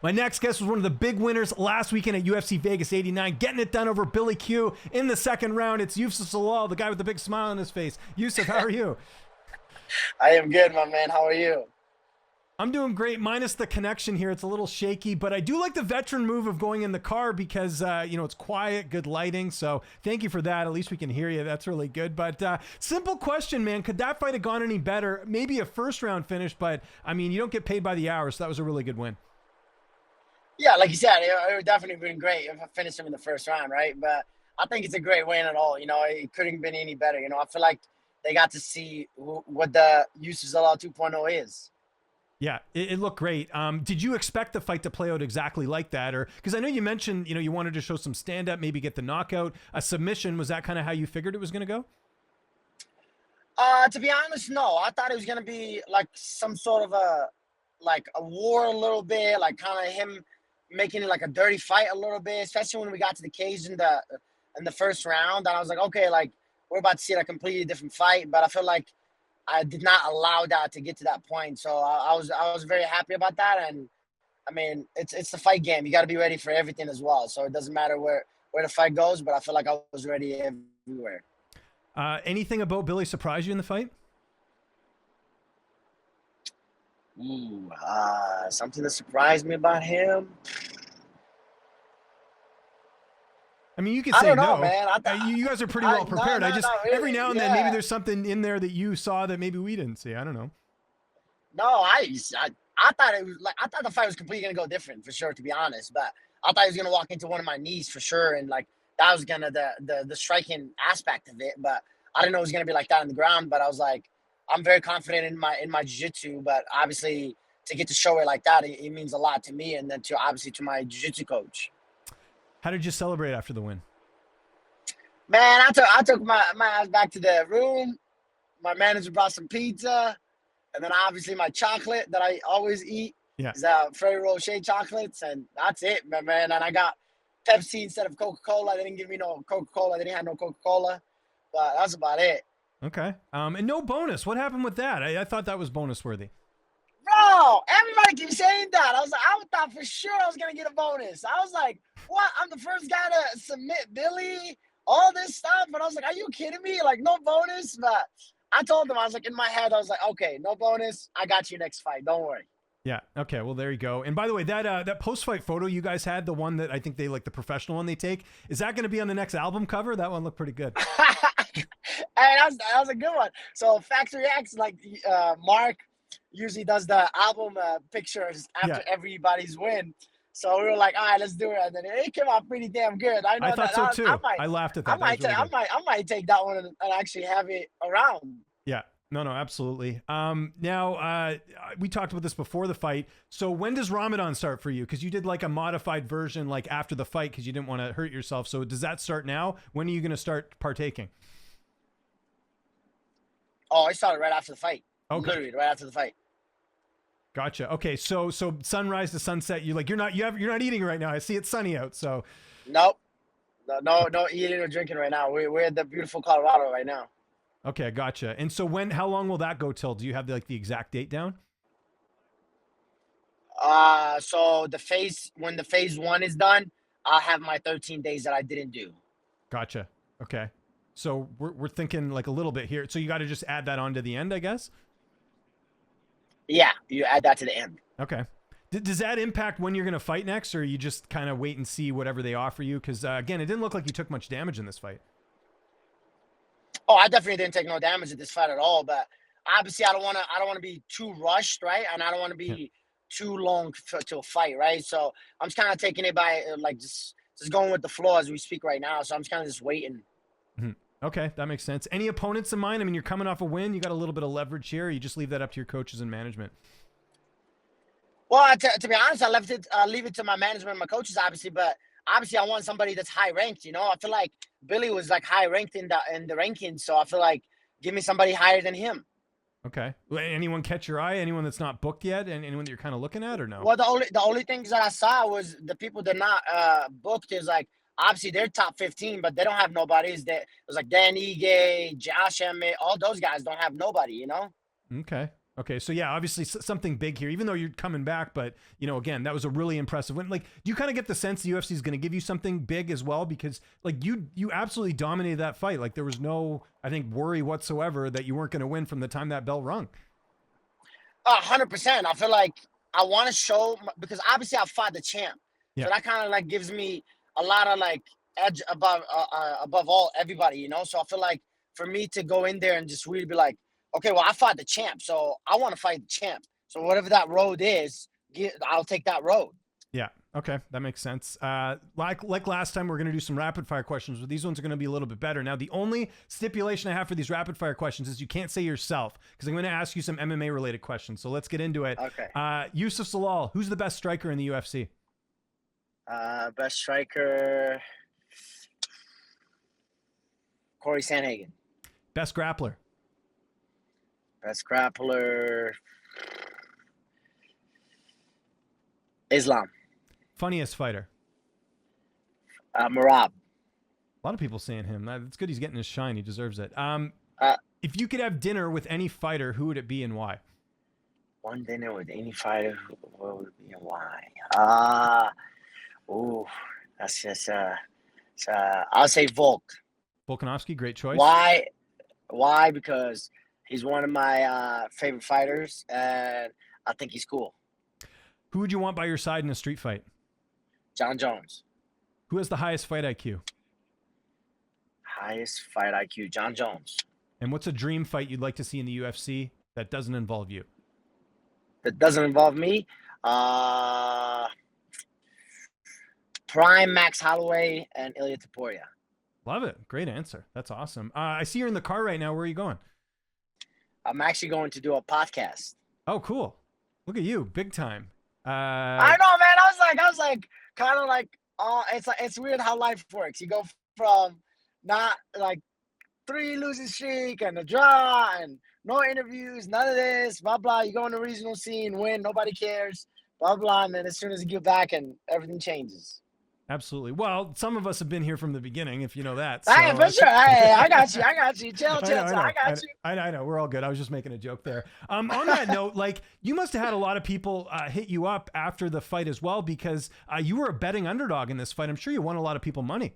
My next guest was one of the big winners last weekend at UFC Vegas 89, getting it done over Billy Q in the second round. It's Youssef Zalal, the guy with the big smile on his face. Youssef, how are you? I am good, my man. How are you? I'm doing great, minus the connection here. It's a little shaky, but I do like the veteran move of going in the car because, it's quiet, good lighting. So thank you for that. At least we can hear you. That's really good. But simple question, man. Could that fight have gone any better? Maybe a first round finish, but I mean, you don't get paid by the hour. So that was a really good win. Yeah, like you said, it would definitely been great if I finished him in the first round, right? But I think it's a great win at all. It couldn't have been any better. I feel like they got to see what the Youssef Zalal 2.0 is. Yeah, it looked great. Did you expect the fight to play out exactly like that? Or because I know you mentioned, you wanted to show some stand up, maybe get the knockout, a submission. Was that kind of how you figured it was going to go? To be honest, no. I thought it was gonna be like some sort of a war a little bit, like kind of him making it like a dirty fight a little bit, especially when we got to the cage in the first round. And I was like, okay, like we're about to see a completely different fight. But I feel like I did not allow that to get to that point. So I was very happy about that. And I mean, it's the fight game. You got to be ready for everything as well. So it doesn't matter where the fight goes, but I feel like I was ready everywhere. Anything about Billy surprise you in the fight? Ooh, something that surprised me about him. I mean, you could I say don't know, no. man. You guys are pretty well prepared. No, I just not really. every now and then maybe Yeah. there's something in there that you saw that maybe we didn't see. I don't know. No, I thought it was like I thought the fight was completely gonna go different for sure, to be honest. But I thought he was gonna walk into one of my knees for sure, and like that was gonna the striking aspect of it. But I didn't know it was gonna be like that on the ground. But I was like, I'm very confident in my jiu-jitsu, but obviously to get to show it like that, it means a lot to me, and then to obviously to my jiu-jitsu coach. How did you celebrate after the win? Man, I took my ass back to the room. My manager brought some pizza, and then obviously my chocolate that I always eat Yeah. is Ferrero Rocher chocolates, and that's it, man. And I got Pepsi instead of Coca-Cola. They didn't give me no Coca-Cola. They didn't have no Coca-Cola, but that's about it. Okay. And no bonus. What happened with that? I thought that was bonus worthy. Bro, everybody keeps saying that. I thought for sure I was gonna get a bonus. I was like, what? I'm the first guy to submit Billy, all this stuff. And I was like, are you kidding me? Like, no bonus? But I told them, I was like, in my head, I was like, okay, no bonus. I got you next fight. Don't worry. Yeah. Okay. Well, there you go. And by the way, that post-fight photo you guys had, the one that I think they like the professional one they take, is that going to be on the next album cover? That one looked pretty good. Hey, that was a good one. So Factory X, like Mark usually does the album pictures after everybody's win. So we were like, all right, let's do it. And then it came out pretty damn good. I know I thought that so too. I laughed at that. I might take that one and actually have it around. Yeah. No, absolutely. Now, we talked about this before the fight. So when does Ramadan start for you? Because you did like a modified version like after the fight because you didn't want to hurt yourself. So does that start now? When are you going to start partaking? Oh, I started right after the fight. Okay. Literally right after the fight. Gotcha. Okay. So sunrise to sunset, you're not eating right now. I see it's sunny out. So Nope. No eating or drinking right now. We're in the beautiful Colorado right now. okay, gotcha. And so how long will that go till? Do you have the exact date down? So when the phase 1 is done, I'll have my 13 days that I didn't do. Gotcha. Okay. So we're thinking like a little bit here. So you got to just add that on to the end, I guess. Yeah, you add that to the end. Okay. Does that impact when you're going to fight next, or you just kind of wait and see whatever they offer you? Because again, it didn't look like you took much damage in this fight. Oh, I definitely didn't take no damage at this fight at all. But obviously, I don't want to be too rushed, right? And I don't want to be too long to a fight, right? So I'm just kind of taking it by like just going with the flow as we speak right now. So I'm just kind of just waiting. Mm-hmm. Okay, that makes sense. Any opponents in mind? I mean, you're coming off a win. You got a little bit of leverage here. Or you just leave that up to your coaches and management. Well, to be honest, leave it to my management and my coaches, obviously. But obviously, I want somebody that's high ranked. I feel like Billy was like high ranked in the rankings, so I feel like give me somebody higher than him. Okay. Anyone catch your eye? Anyone that's not booked yet? And anyone that you're kind of looking at, or no? Well, the only things that I saw was the people that not booked is like obviously they're top 15, but they don't have nobody. It was like Dan Ige, Josh Emmett, all those guys don't have nobody. Okay. Okay, so yeah, obviously something big here, even though you're coming back. But, you know, again, that was a really impressive win. Like, do you kind of get the sense the UFC is going to give you something big as well? Because, like, you absolutely dominated that fight. Like, there was no, I think, worry whatsoever that you weren't going to win from the time that bell rung. 100%. I feel like I want to show, because obviously I fought the champ. Yeah. So that kind of like gives me a lot of like edge above all everybody, you know? So I feel like for me to go in there and just really be like, okay, well, I fought the champ, so I want to fight the champ. So whatever that road is, I'll take that road. Yeah. Okay, that makes sense. Like last time, we're going to do some rapid fire questions, but these ones are going to be a little bit better. Now, the only stipulation I have for these rapid fire questions is you can't say yourself, because I'm going to ask you some MMA related questions. So let's get into it. Okay. Youssef Zalal, who's the best striker in the UFC? Best striker, Corey Sandhagen. Best grappler? Best grappler, Islam. Funniest fighter? Marab. A lot of people saying him. It's good he's getting his shine. He deserves it. Uh, If you could have dinner with any fighter, who would it be and why? One dinner with any fighter, what would it be and why? That's just I'll say Volk. Volkanovski, great choice. Why? Why? Because he's one of my favorite fighters, and I think he's cool. Who would you want by your side in a street fight? John Jones. Who has the highest fight IQ? Highest fight IQ, John Jones. And what's a dream fight you'd like to see in the UFC that doesn't involve you? That doesn't involve me. Prime Max Holloway and Ilya Taporia. Love it. Great answer. That's awesome. I see you're in the car right now. Where are you going? I'm actually going to do a podcast. Oh, cool. Look at you. Big time. I know, man. I was like, kind of like, it's weird how life works. You go from not like 3 losing streak and a draw and no interviews, none of this, blah, blah. You go on the regional scene, win, nobody cares, blah, blah. And then as soon as you get back and everything changes. Absolutely. Well, some of us have been here from the beginning, if you know that. So, hey, for sure. Hey, I got you. Chill. I got you. I know. We're all good. I was just making a joke there. On that note, like, you must have had a lot of people hit you up after the fight as well, because you were a betting underdog in this fight. I'm sure you won a lot of people money.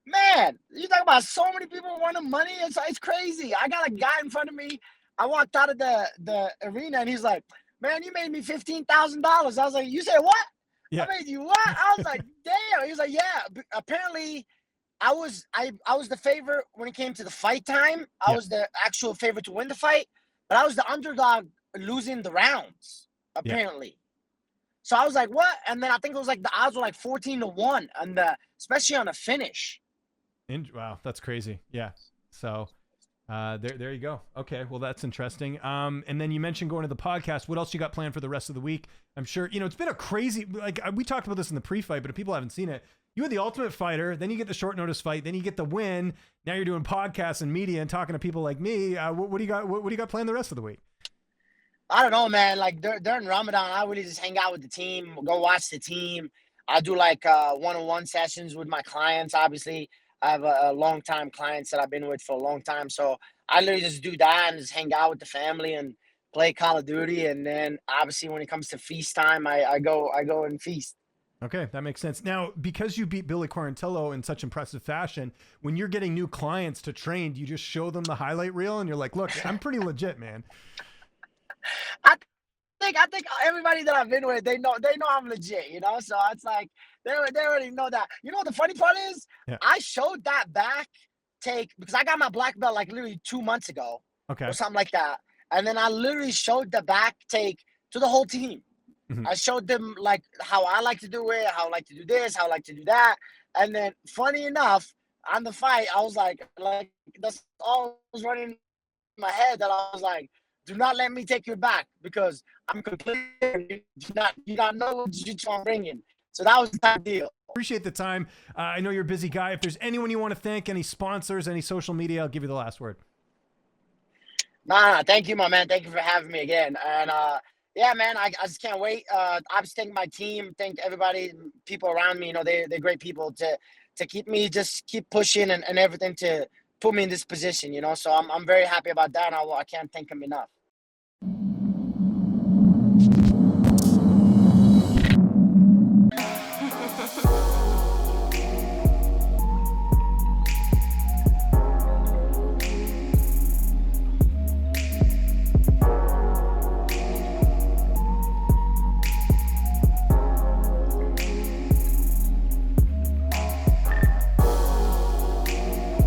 Man, you talk about so many people wanting money. It's crazy. I got a guy in front of me. I walked out of the arena and he's like, man, you made me $15,000. I was like, you said what? Yeah. I made you what? I was like, damn. He was like, yeah. Apparently, I was the favorite when it came to the fight time. I was the actual favorite to win the fight, but I was the underdog losing the rounds, apparently. Yeah. So I was like, what? And then I think it was like the odds were like 14-1, and especially on a finish. Wow, that's crazy. Yeah. So there you go. Okay, well, that's interesting. And then you mentioned going to the podcast. What else you got planned for the rest of the week? I'm sure, it's been a crazy, like, we talked about this in the pre-fight, but if people haven't seen it, you had the Ultimate Fighter, then you get the short notice fight, then you get the win. Now you're doing podcasts and media and talking to people like me. What do you got? What do you got planned the rest of the week? I don't know, man. Like during Ramadan, I really just hang out with the team, go watch the team. I do like one-on-one sessions with my clients. Obviously, I have a long-time clients that I've been with for a long time. So I literally just do that and just hang out with the family and play Call of Duty. And then obviously when it comes to feast time, I go and feast. Okay, that makes sense. Now, because you beat Billy Quarantillo in such impressive fashion, when you're getting new clients to train, do you just show them the highlight reel and you're like, look, I'm pretty legit, man? I think everybody that I've been with, they know I'm legit, So it's like they already know that. You know what the funny part is? Yeah. I showed that back take because I got my black belt like literally 2 months ago, or something like that, and then I literally showed the back take to the whole team. Mm-hmm. I showed them like how I like to do it, how I like to do this, how I like to do that, and then funny enough, on the fight, I was like that's all was running in my head that I was like, do not let me take your back because I'm completely you not know what jiu-jitsu I'm bringing. So that was the type of deal. Appreciate the time. I know you're a busy guy. If there's anyone you want to thank, any sponsors, any social media, I'll give you the last word. Nah, thank you, my man. Thank you for having me again. And yeah, man, I just can't wait. I just thank my team, thank everybody, people around me. They're great people to keep me keep pushing and everything to put me in this position. So I'm very happy about that. And I can't thank them enough.